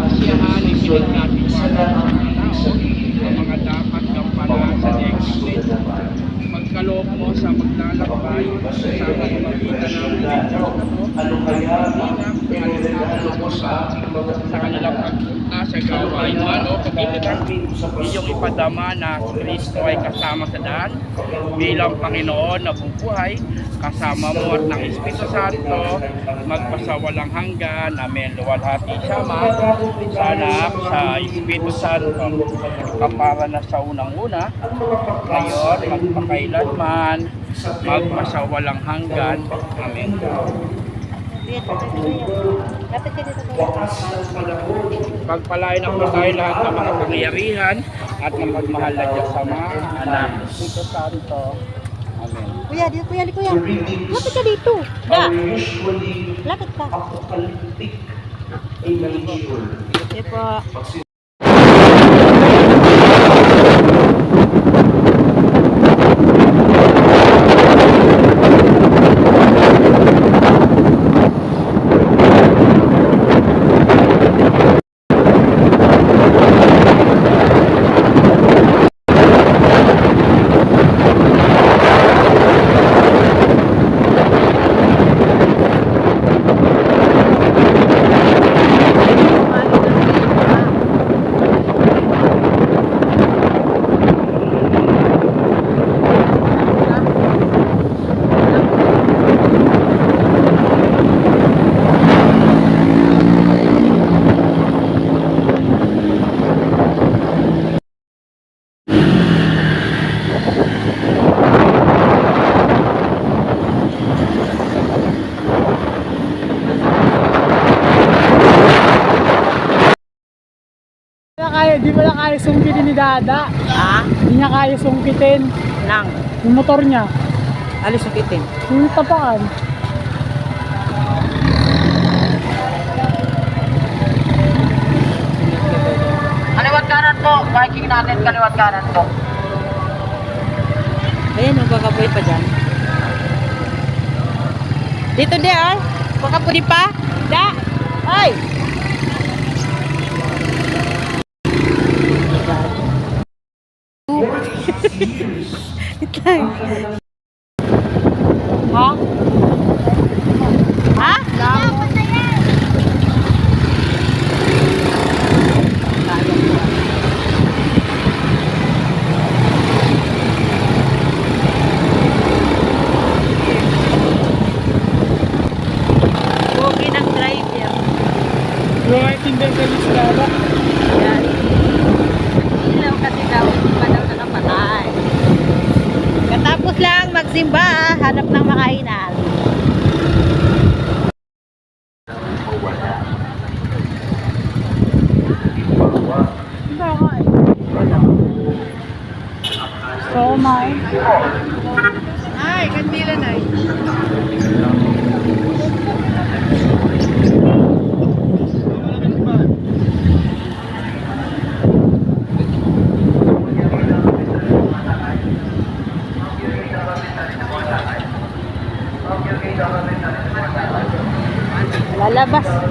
kasiyahan, ipinig natin wala sa mga tao, ang mga dapat gampanan sa daigdig. Pagkaloob mo sa maglalakbay sa pamamagitan ng religion na to, sa kanilang pagpunta sa gawain man o pagkita iyong ipadama na si Kristo ay kasama sa daan bilang Panginoon na bumubuhay kasama mo at ng Espiritu Santo magpasawalang hanggan. Amen. Luwalhati siya man sa anak sa Espiritu Santo kapara na sa unang-una ngayon magpakailanman magpasawalang hanggan. Amen. Pagpalain ako tayo lahat ng mga pangyarihan at mapagmahal na Diyos Ama, Anak, Espiritu Santo. Amen. Kuya, kuya. Lapit ka dito. Da. Lapit ka. Sige po. Di mo na kaya sungkitin ni Dada. Ha? Hindi niya kaya sungkitin. Nang. Yung motor niya. Alis ukitin. Yung tapakan. Kaliwat kanan po. Biking natin kaliwat kanan po. Ayan, magkakapoy pa dyan. Dito di ah. Magkapoy pa. Da. Ay. Ha? Ha? Pogi ng driver. Yung ay tindan ka ni Dada. Yan. Ilaw kasi daw, hindi pa daw nakapatay. Katapos lang magsimba, hanap ng makainan. So, Mai. Ay, kandila na eh. Lalabas.